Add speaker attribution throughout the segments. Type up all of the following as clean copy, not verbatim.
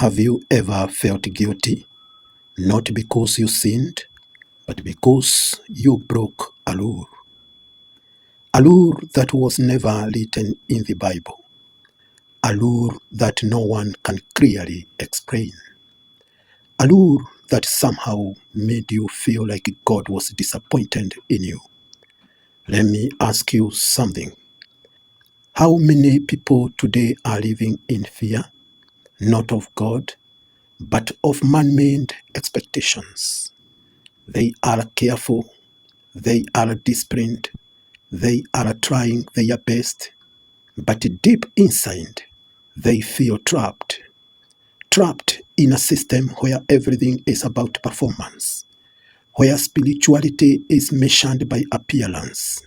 Speaker 1: Have you ever felt guilty, not because you sinned, but because you broke a rule? A rule that was never written in the Bible. A rule that no one can clearly explain. A rule that somehow made you feel like God was disappointed in you. Let me ask you something. How many people today are living in fear, not of God, but of man-made expectations? They are careful, they are disciplined, they are trying their best, but deep inside, they feel trapped. Trapped in a system where everything is about performance, where spirituality is measured by appearance,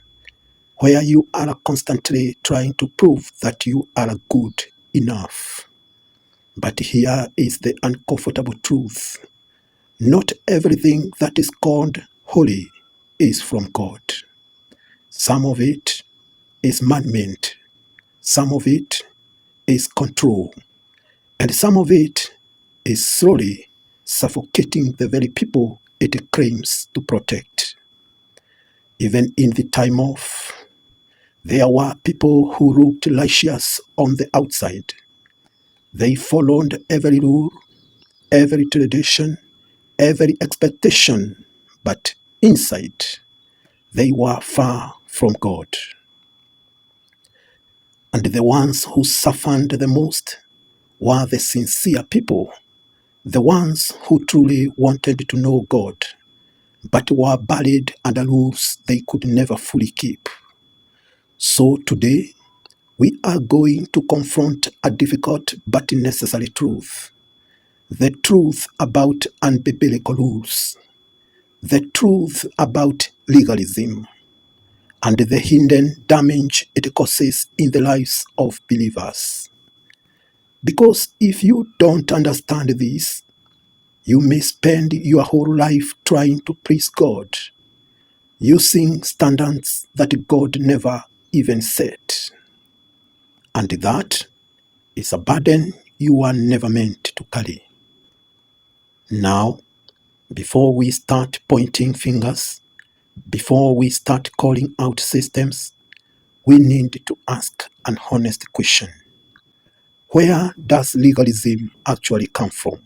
Speaker 1: where you are constantly trying to prove that you are good enough. But here is the uncomfortable truth. Not everything that is called holy is from God. Some of it is man-made. Some of it is control. And some of it is slowly suffocating the very people it claims to protect. Even in the time of, there were people who looked righteous on the outside. They followed every rule, every tradition, every expectation, but inside, they were far from God. And the ones who suffered the most were the sincere people, the ones who truly wanted to know God, but were buried under rules they could never fully keep. So today, we are going to confront a difficult but necessary truth. The truth about unbiblical rules. The truth about legalism. And the hidden damage it causes in the lives of believers. Because if you don't understand this, you may spend your whole life trying to please God, using standards that God never even set. And that is a burden you were never meant to carry. Now, before we start pointing fingers, before we start calling out systems, we need to ask an honest question. Where does legalism actually come from?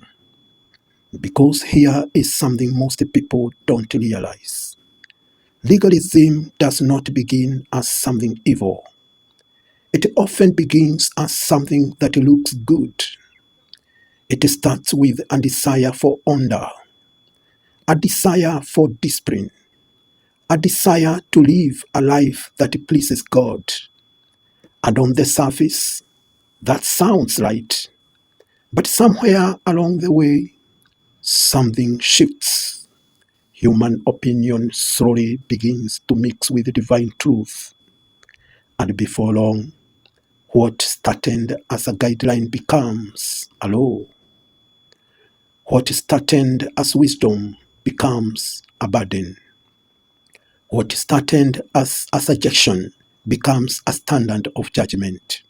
Speaker 1: Because here is something most people don't realize. Legalism does not begin as something evil. It often begins as something that looks good. It starts with a desire for honor, a desire for discipline, a desire to live a life that pleases God. And on the surface, that sounds right. But somewhere along the way, something shifts. Human opinion slowly begins to mix with divine truth. And before long, what started as a guideline becomes a law. What started as wisdom becomes a burden. What started as a suggestion becomes a standard of judgment.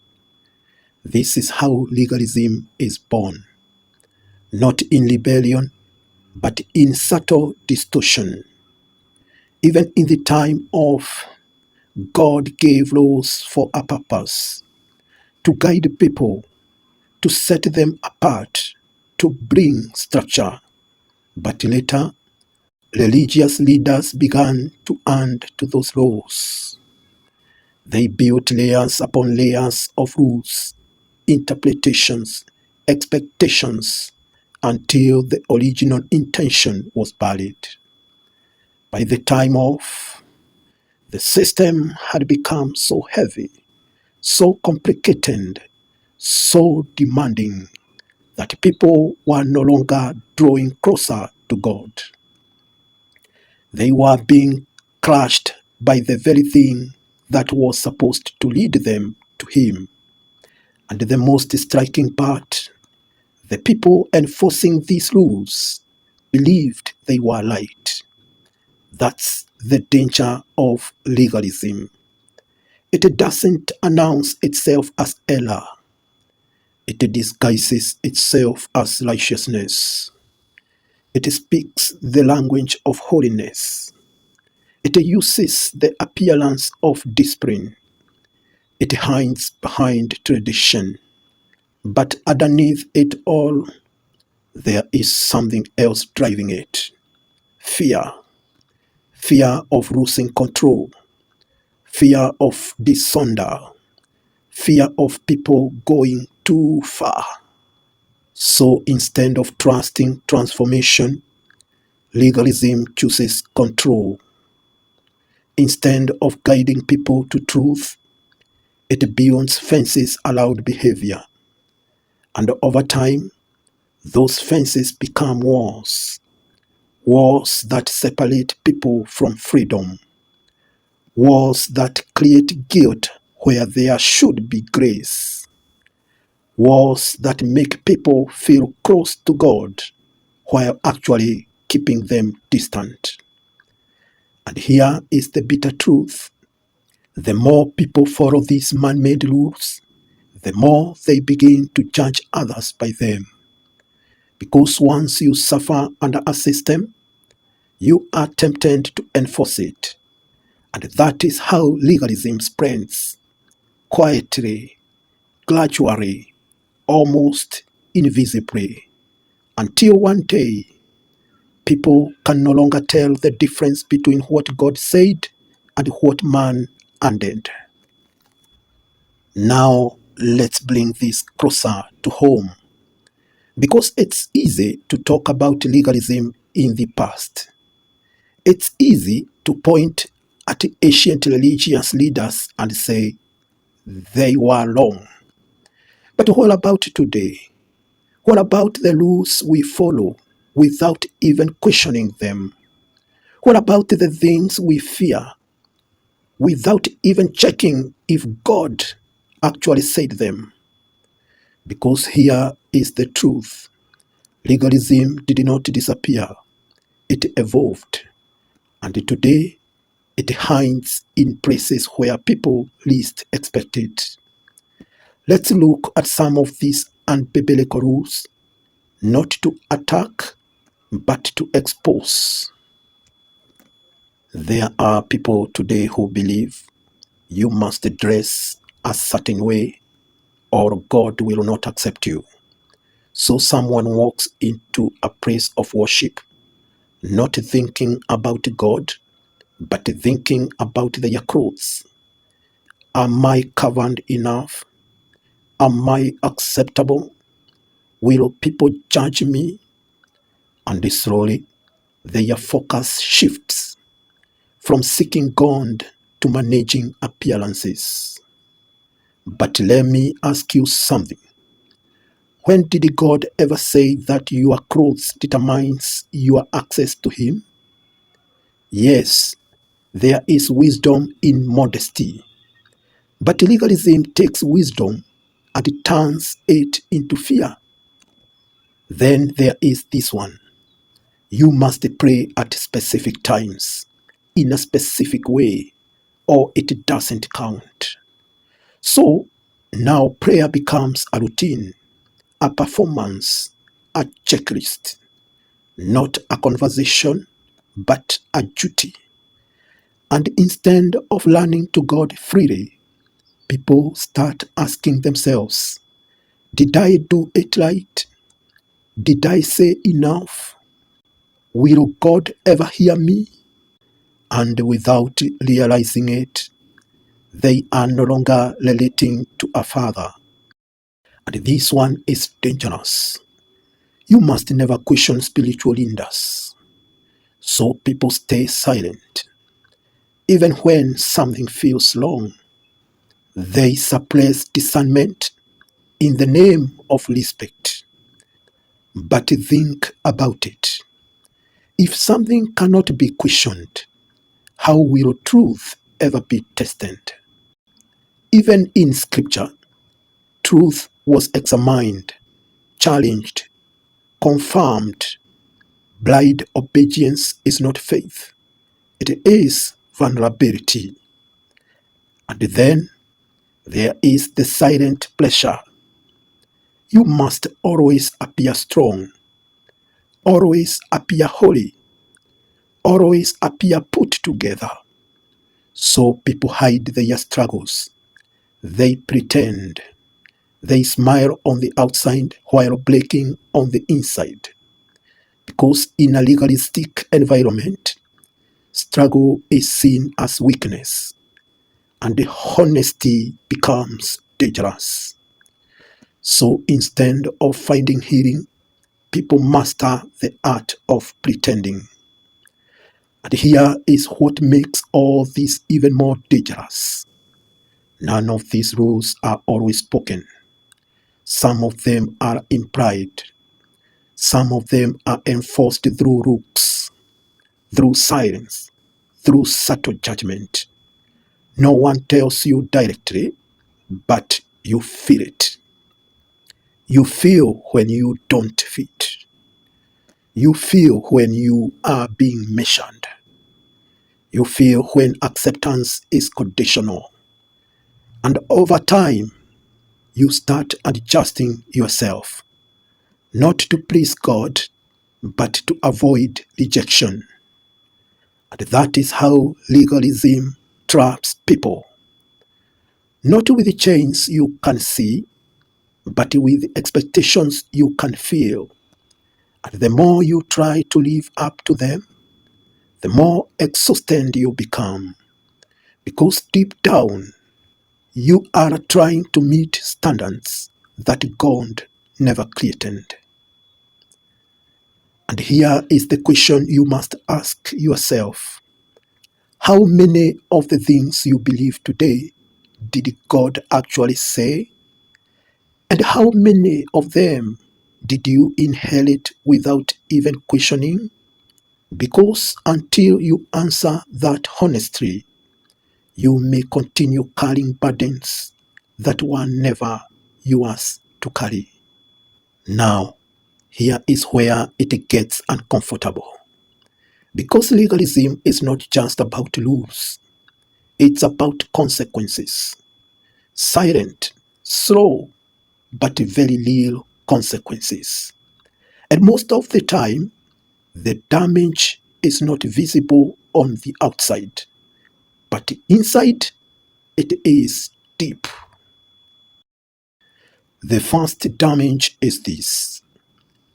Speaker 1: This is how legalism is born. Not in rebellion, but in subtle distortion. Even in the time of God gave laws for a purpose, to guide people, to set them apart, to bring structure. But later, religious leaders began to add to those laws. They built layers upon layers of rules, interpretations, expectations, until the original intention was buried. By the time of, the system had become so heavy, so complicated, so demanding, that people were no longer drawing closer to God. They were being crushed by the very thing that was supposed to lead them to Him. And the most striking part, the people enforcing these rules believed they were right. That's the danger of legalism. It doesn't announce itself as error. It disguises itself as righteousness. It speaks the language of holiness. It uses the appearance of discipline. It hides behind tradition. But underneath it all, there is something else driving it. Fear. Fear of losing control. Fear of dishonor. Fear of people going too far. So instead of trusting transformation, legalism chooses control. Instead of guiding people to truth, it builds fences around behavior. And over time, those fences become walls. Walls that separate people from freedom. Walls that create guilt where there should be grace. Walls that make people feel close to God while actually keeping them distant. And here is the bitter truth. The more people follow these man-made rules, the more they begin to judge others by them. Because once you suffer under a system, you are tempted to enforce it. And that is how legalism spreads. Quietly, gradually, almost invisibly, until one day people can no longer tell the difference between what God said and what man added. Now, let's bring this closer to home, because it's easy to talk about legalism in the past. It's easy to point at ancient religious leaders and say they were wrong. But what about today? What about the rules we follow without even questioning them? What about the things we fear without even checking if God actually said them? Because here is the truth. Legalism did not disappear. It evolved. And today, it hides in places where people least expect it. Let's look at some of these unbiblical rules, not to attack, but to expose. There are people today who believe you must dress a certain way or God will not accept you. So someone walks into a place of worship, not thinking about God, but thinking about their clothes. Am I covered enough? Am I acceptable? Will people judge me? And slowly, their focus shifts from seeking God to managing appearances. But let me ask you something. When did God ever say that your clothes determines your access to Him? Yes, there is wisdom in modesty. But legalism takes wisdom and it turns it into fear. Then there is this one. You must pray at specific times, in a specific way, or it doesn't count. So now prayer becomes a routine, a performance, a checklist, not a conversation, but a duty. And instead of learning to God freely, people start asking themselves, did I do it right? Did I say enough? Will God ever hear me? And without realizing it, they are no longer relating to a father. And this one is dangerous. You must never question spiritual leaders. So people stay silent. Even when something feels wrong, they suppress discernment in the name of respect. But think about it. If something cannot be questioned, how will truth ever be tested? Even in scripture, truth was examined, challenged, confirmed. Blind obedience is not faith. It is vulnerability. And then there is the silent pleasure. You must always appear strong, always appear holy, always appear put together. So people hide their struggles. They pretend. They smile on the outside while breaking on the inside. Because in a legalistic environment, struggle is seen as weakness, and the honesty becomes dangerous. So instead of finding healing, people master the art of pretending. And here is what makes all this even more dangerous. None of these rules are always spoken. Some of them are implied. Some of them are enforced through looks, through silence, through subtle judgment. No one tells you directly, but you feel it. You feel when you don't fit. You feel when you are being mentioned. You feel when acceptance is conditional. And over time, you start adjusting yourself, not to please God, but to avoid rejection. And that is how legalism traps people. Not with chains you can see, but with expectations you can feel. And the more you try to live up to them, the more exhausted you become. Because deep down, you are trying to meet standards that God never created. And here is the question you must ask yourself. How many of the things you believe today did God actually say? And how many of them did you inherit without even questioning? Because until you answer that honestly, you may continue carrying burdens that were never yours to carry. Now, here is where it gets uncomfortable. Because legalism is not just about rules, it's about consequences. Silent, slow, but very real consequences. And most of the time, the damage is not visible on the outside, but inside it is deep. The first damage is this.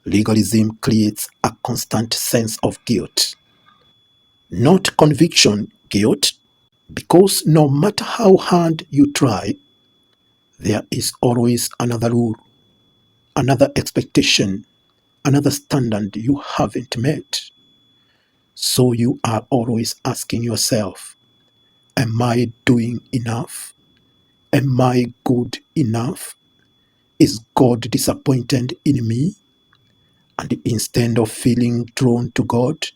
Speaker 1: Legalism creates a constant sense of guilt. Not conviction guilt, because no matter how hard you try, there is always another rule, another expectation, another standard you haven't met. So you are always asking yourself, am I doing enough? Am I good enough? Is God disappointed in me? And instead of feeling drawn to God,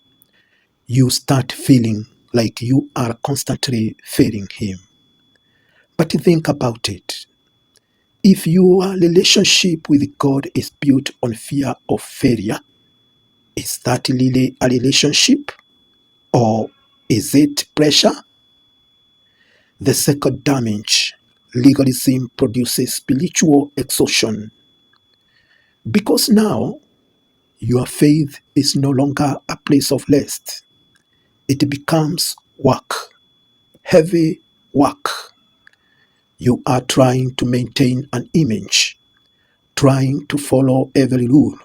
Speaker 1: you start feeling like you are constantly failing Him. But think about it. If your relationship with God is built on fear of failure, is that really a relationship? Or is it pressure? The second damage, legalism produces spiritual exhaustion. Because now your faith is no longer a place of rest. It becomes work, heavy work. You are trying to maintain an image, trying to follow every rule,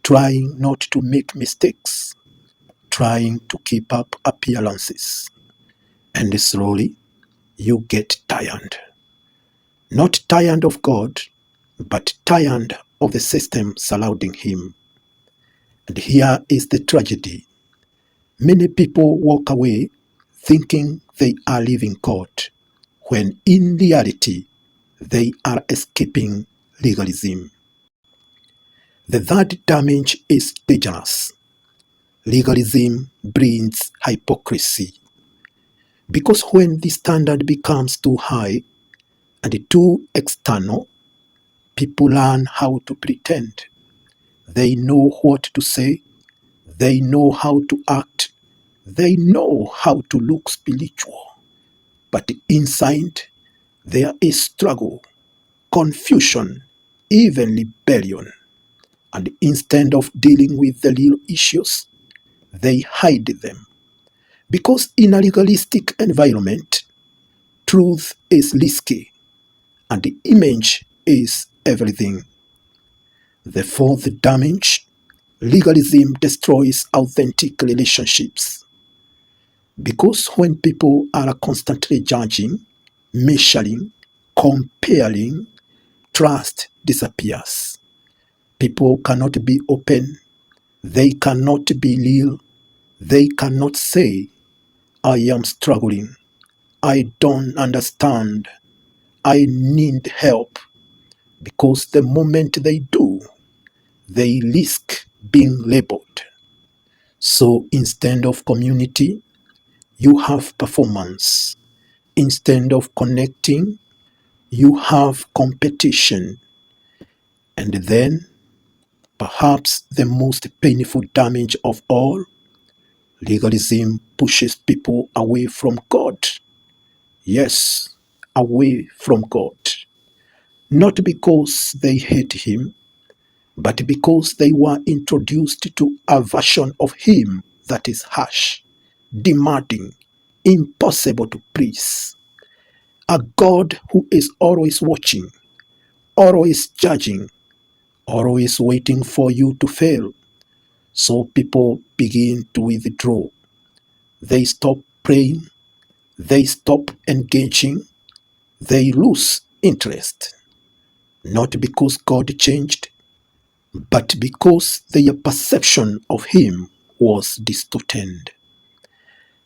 Speaker 1: trying not to make mistakes, trying to keep up appearances. And slowly, you get tired. Not tired of God, but tired of the system surrounding Him. And here is the tragedy. Many people walk away thinking they are leaving God, when in reality, they are escaping legalism. The third damage is dangerous. Legalism breeds hypocrisy. Because when the standard becomes too high and too external, people learn how to pretend. They know what to say, they know how to act, they know how to look spiritual. But inside, there is struggle, confusion, even rebellion. And instead of dealing with the real issues, they hide them. Because in a legalistic environment, truth is risky and the image is everything. The fourth damage, legalism destroys authentic relationships. Because when people are constantly judging, measuring, comparing, trust disappears. People cannot be open, they cannot be real, they cannot say, I am struggling, I don't understand, I need help, because the moment they do, they risk being labeled. So instead of community, you have performance. Instead of connecting, you have competition. And then, perhaps the most painful damage of all, legalism pushes people away from God. Yes, away from God. Not because they hate Him, but because they were introduced to a version of Him that is harsh, demanding, impossible to please. A God who is always watching, always judging, always waiting for you to fail. So people begin to withdraw. They stop praying, they stop engaging, they lose interest. Not because God changed, but because their perception of Him was distorted.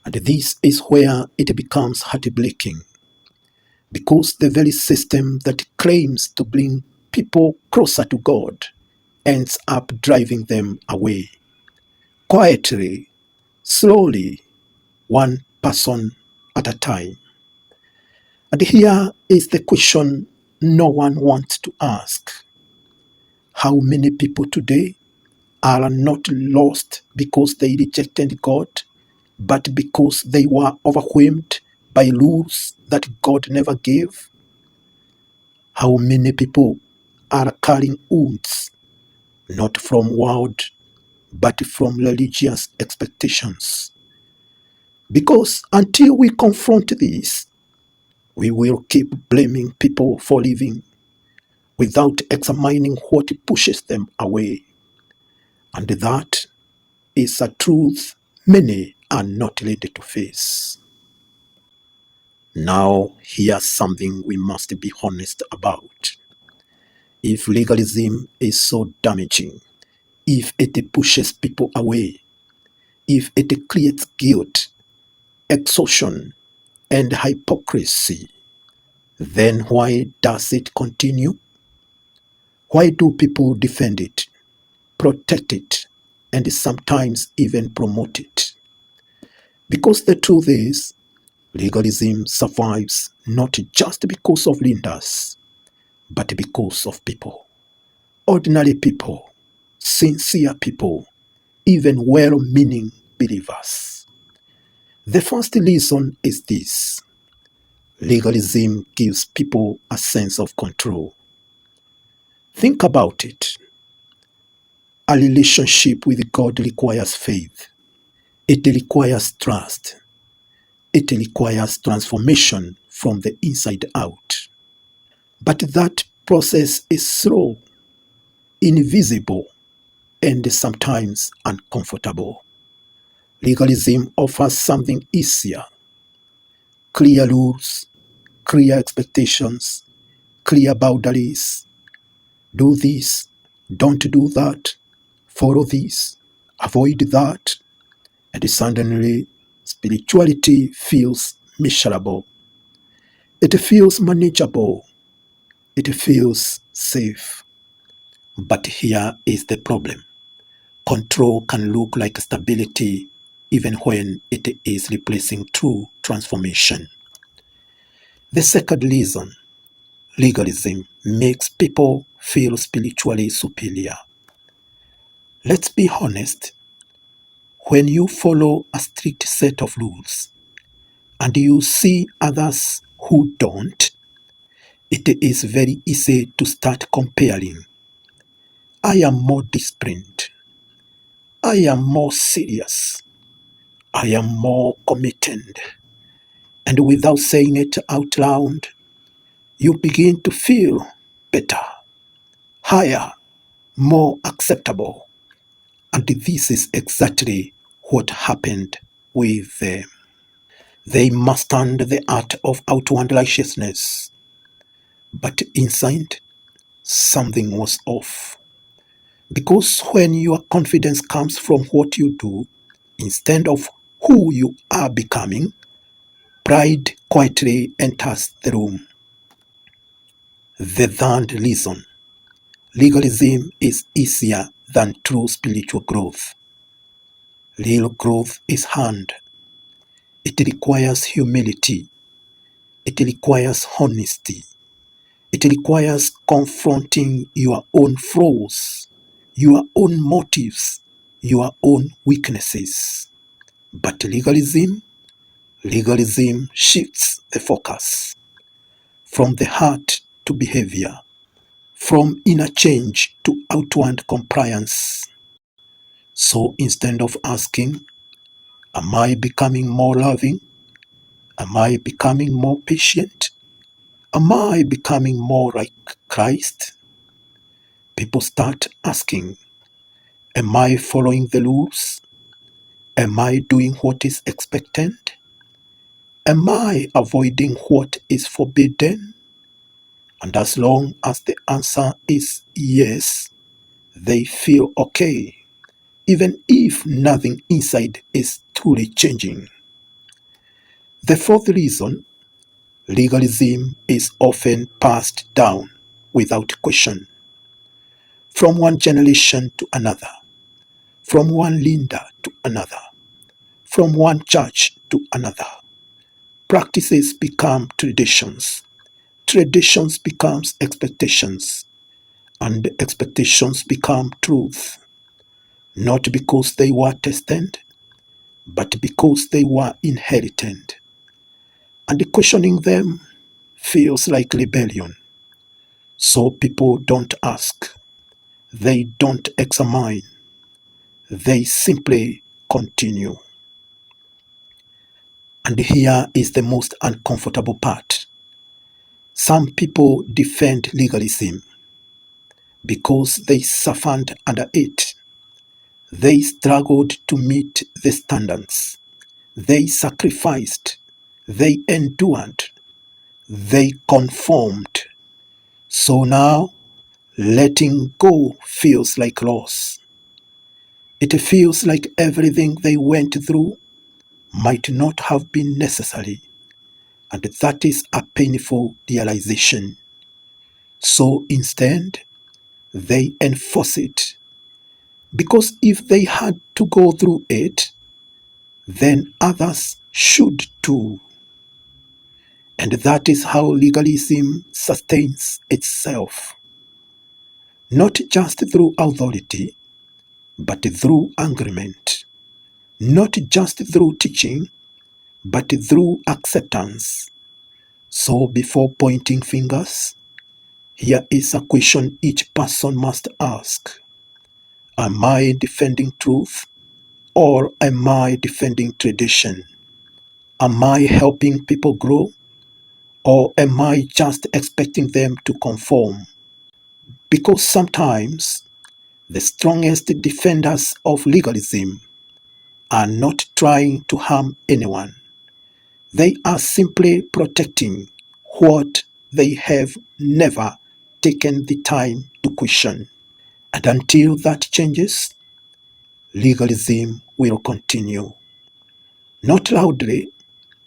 Speaker 1: And this is where it becomes heartbreaking, because the very system that claims to bring people closer to God ends up driving them away. Quietly, slowly, one person at a time. And here is the question no one wants to ask. How many people today are not lost because they rejected God, but because they were overwhelmed by rules that God never gave? How many people are carrying wounds, not from world, but from religious expectations? Because until we confront this, we will keep blaming people for living without examining what pushes them away. And that is a truth many are not ready to face. Now, here's something we must be honest about. If legalism is so damaging, if it pushes people away, if it creates guilt, exhaustion, and hypocrisy, then why does it continue? Why do people defend it, protect it, and sometimes even promote it? Because the truth is, legalism survives not just because of leaders, but because of people. Ordinary people, sincere people, even well meaning believers. The first reason is this: legalism gives people a sense of control. Think about it. A relationship with God requires faith, it requires trust, it requires transformation from the inside out. But that process is slow, invisible, and sometimes uncomfortable. Legalism offers something easier: clear rules, clear expectations, clear boundaries. Do this, don't do that, follow this, avoid that. And suddenly, spirituality feels measurable. It feels manageable. It feels safe. But here is the problem: control can look like stability even when it is replacing true transformation. The second reason, legalism makes people feel spiritually superior. Let's be honest, when you follow a strict set of rules and you see others who don't, It is very easy to start comparing. I am more disciplined. I am more serious. I am more committed. And without saying it out loud, you begin to feel better, higher, more acceptable. And this is exactly what happened with them. They mastered the art of outward righteousness, but inside, something was off. Because when your confidence comes from what you do instead of who you are becoming, pride quietly enters the room. The third reason: legalism is easier than true spiritual growth. Real growth is hard. It requires humility. It requires honesty. It requires confronting your own flaws, your own motives, your own weaknesses. But legalism shifts the focus from the heart to behavior, from inner change to outward compliance. So instead of asking, am I becoming more loving? Am I becoming more patient? Am I becoming more like Christ? People start asking, am I following the rules? Am I doing what is expected? Am I avoiding what is forbidden? And as long as the answer is yes, they feel okay, even if nothing inside is truly changing. The fourth reason: legalism is often passed down without question, from one generation to another, from one leader to another, from one church to another. Practices become traditions. Traditions becomes expectations, and expectations become truth, not because they were tested, but because they were inherited. And questioning them feels like rebellion. So people don't ask, they don't examine, they simply continue. And here is the most uncomfortable part. Some people defend legalism because they suffered under it. They struggled to meet the standards. They sacrificed. They endured. They conformed. So now, letting go feels like loss. It feels like everything they went through might not have been necessary, and that is a painful realization. So instead, they enforce it, because if they had to go through it, then others should too. And that is how legalism sustains itself, not just through authority, but through agreement, not just through teaching, but through acceptance. So before pointing fingers, here is a question each person must ask. Am I defending truth, or am I defending tradition? Am I helping people grow, or am I just expecting them to conform? Because sometimes the strongest defenders of legalism are not trying to harm anyone. They are simply protecting what they have never taken the time to question. And until that changes, legalism will continue, not loudly,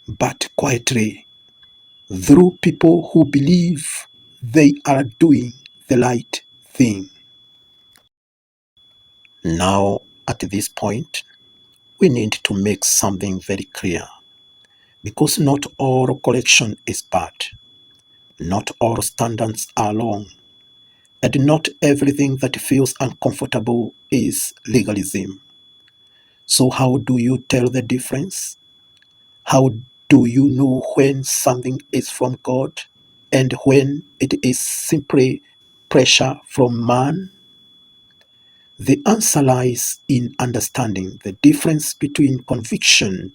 Speaker 1: but quietly, through people who believe they are doing the right thing. Now, at this point, we need to make something very clear, because not all correction is bad, not all standards are wrong, and not everything that feels uncomfortable is legalism. So, how do you tell the difference? How do you know when something is from God and when it is simply pressure from man? The answer lies in understanding the difference between conviction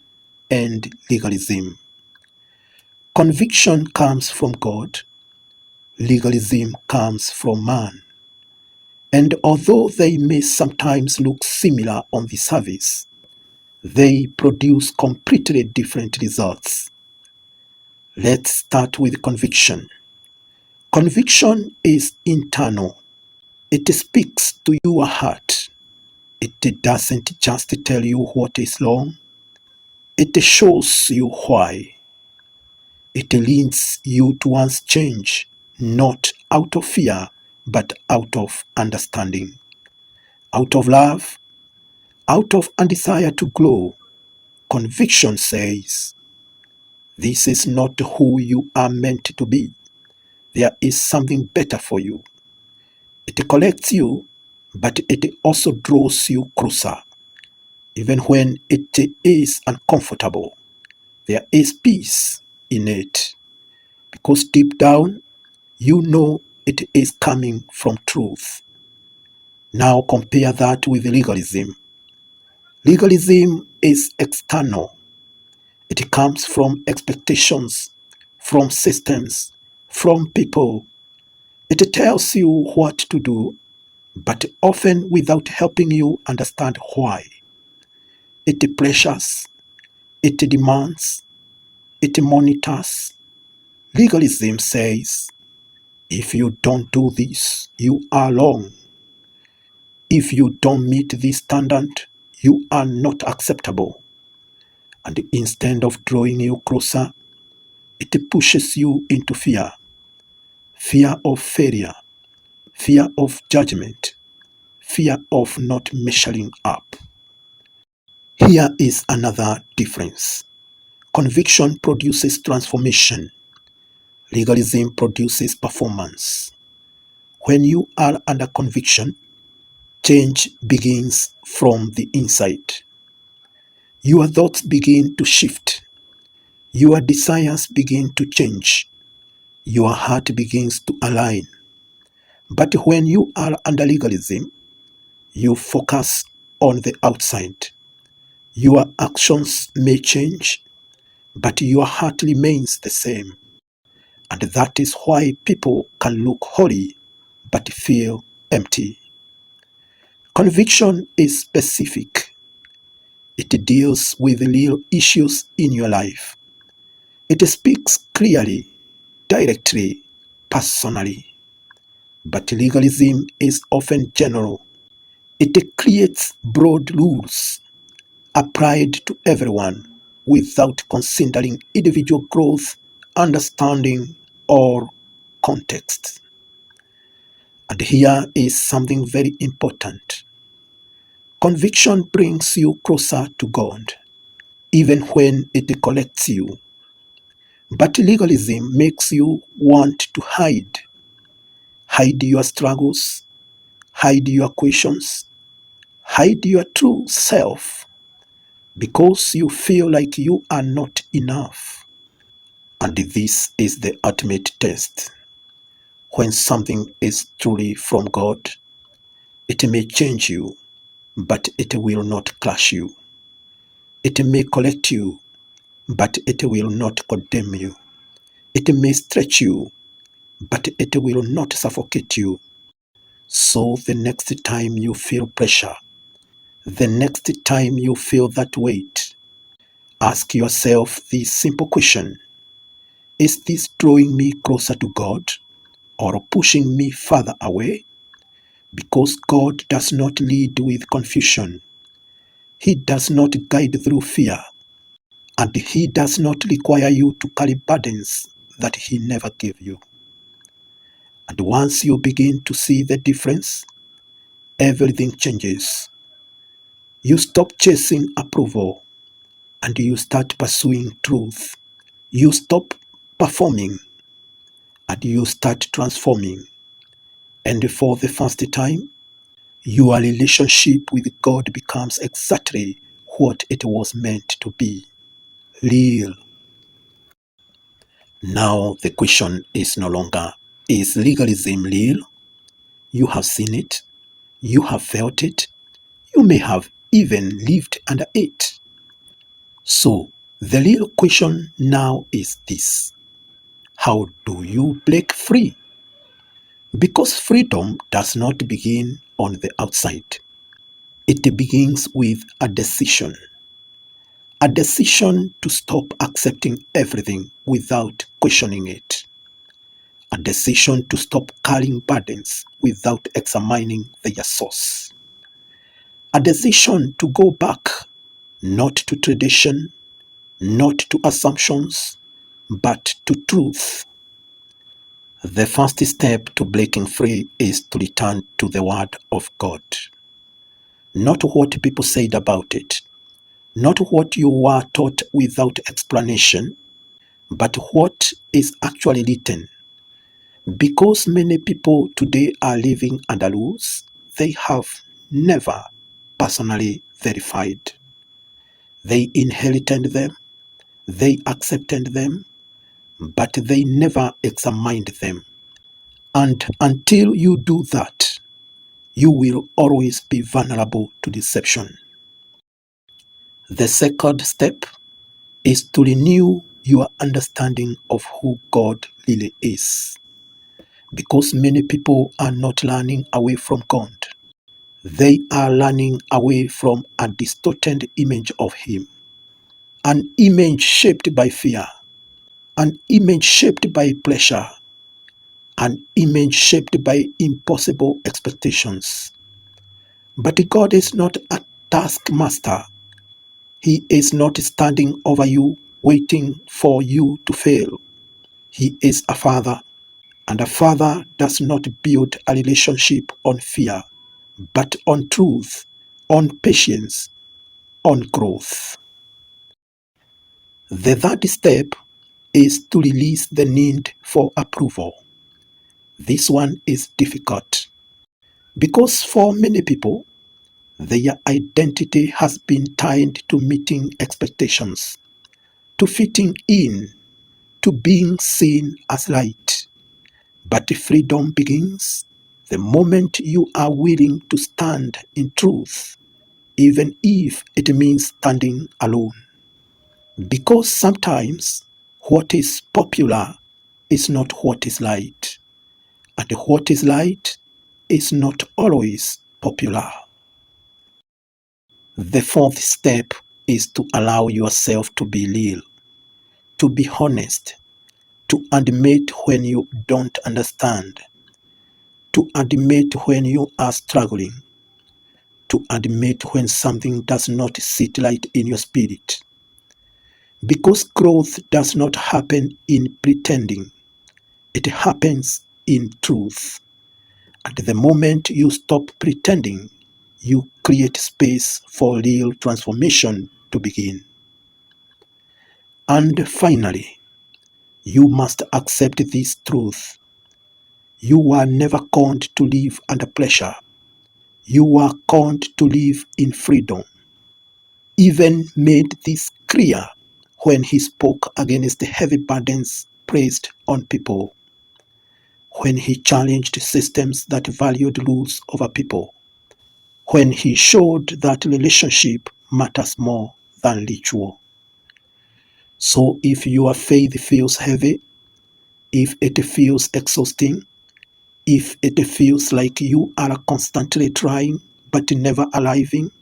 Speaker 1: and legalism. Conviction comes from God, legalism comes from man. And although they may sometimes look similar on the surface, they produce completely different results. Let's start with conviction. Conviction is internal. It speaks to your heart. It doesn't just tell you what is wrong, it shows you why. It leads you towards change, not out of fear, but out of understanding, out of love, out of a desire to grow. Conviction says, this is not who you are meant to be. There is something better for you. It collects you, but it also draws you closer. Even when it is uncomfortable, there is peace in it. Because deep down, you know it is coming from truth. Now compare that with legalism. Legalism is external. It comes from expectations, from systems, from people. It tells you what to do, but often without helping you understand why. It pressures, it demands, it monitors. Legalism says, if you don't do this, you are wrong. If you don't meet this standard, you are not acceptable. And instead of drawing you closer, it pushes you into fear. Fear of failure, fear of judgment, fear of not measuring up. Here is another difference. Conviction produces transformation. Legalism produces performance. When you are under conviction, change begins from the inside. Your thoughts begin to shift. Your desires begin to change. Your heart begins to align. But when you are under legalism, you focus on the outside. Your actions may change, but your heart remains the same. And that is why people can look holy but feel empty. Conviction is specific. It deals with real issues in your life. It speaks clearly, directly, personally. But legalism is often general. It creates broad rules applied to everyone without considering individual growth, understanding, or context. And here is something very important. Conviction brings you closer to God, even when it collects you. But legalism makes you want to hide. Hide your struggles, hide your questions, hide your true self, because you feel like you are not enough. And this is the ultimate test. When something is truly from God, it may change you, but it will not crush you. It may collect you, but it will not condemn you. It may stretch you, but it will not suffocate you. So the next time you feel pressure, the next time you feel that weight, ask yourself this simple question. Is this drawing me closer to God or pushing me further away? Because God does not lead with confusion. He does not guide through fear. And He does not require you to carry burdens that He never gave you. And once you begin to see the difference, everything changes. You stop chasing approval and you start pursuing truth. You stop performing and you start transforming. And for the first time, your relationship with God becomes exactly what it was meant to be, real. Now the question is no longer, is legalism real? You have seen it, you have felt it, you may have even lived under it. So the real question now is this: how do you break free? Because freedom does not begin on the outside. It begins with a decision to stop accepting everything without questioning it, a decision to stop carrying burdens without examining their source, a decision to go back not to tradition, not to assumptions, but to truth. The first step to breaking free is to return to the Word of God. Not what people said about it, not what you were taught without explanation, but what is actually written. Because many people today are living under rules they have never personally verified. They inherited them, they accepted them, but they never examined them. And until you do that, you will always be vulnerable to deception. The second step is to renew your understanding of who God really is. Because many people are not learning away from God. They are learning away from a distorted image of Him. An image shaped by fear, an image shaped by pleasure, an image shaped by impossible expectations. But God is not a taskmaster. He is not standing over you, waiting for you to fail. He is a father, and a father does not build a relationship on fear, but on truth, on patience, on growth. The third step is to release the need for approval. This one is difficult because for many people, their identity has been tied to meeting expectations, to fitting in, to being seen as right. But freedom begins the moment you are willing to stand in truth, even if it means standing alone. Because sometimes what is popular is not what is right, and what is right is not always popular. The fourth step is to allow yourself to be real, to be honest, to admit when you don't understand, to admit when you are struggling, to admit when something does not sit right in your spirit. Because growth does not happen in pretending, it happens in truth. And the moment you stop pretending, you create space for real transformation to begin. And finally, you must accept this truth. You were never called to live under pressure. You were called to live in freedom. Even made this clear when he spoke against the heavy burdens placed on people, when he challenged systems that valued rules over people, when he showed that relationship matters more than ritual. So if your faith feels heavy, if it feels exhausting, if it feels like you are constantly trying but never arriving,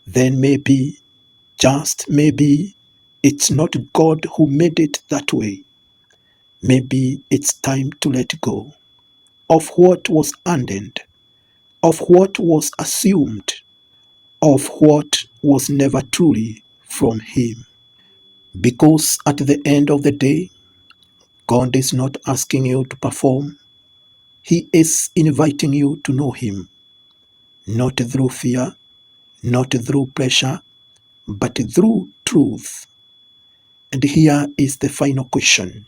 Speaker 1: then maybe, just maybe, it's not God who made it that way. Maybe it's time to let go of what was earned, of what was assumed, of what was never truly from Him. Because at the end of the day, God is not asking you to perform, He is inviting you to know Him, not through fear, not through pressure, but through truth. And here is the final question.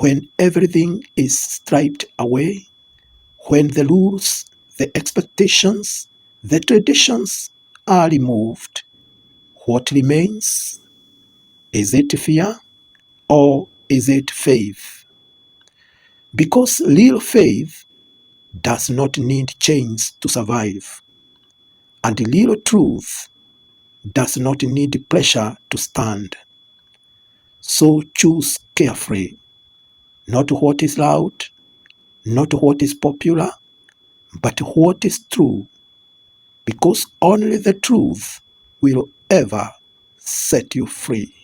Speaker 1: When everything is stripped away, when the rules, the expectations, the traditions are removed, what remains? Is it fear or is it faith? Because real faith does not need chains to survive, and real truth does not need pressure to stand. So choose carefully, not what is loud, not what is popular, but what is true, because only the truth will ever set you free.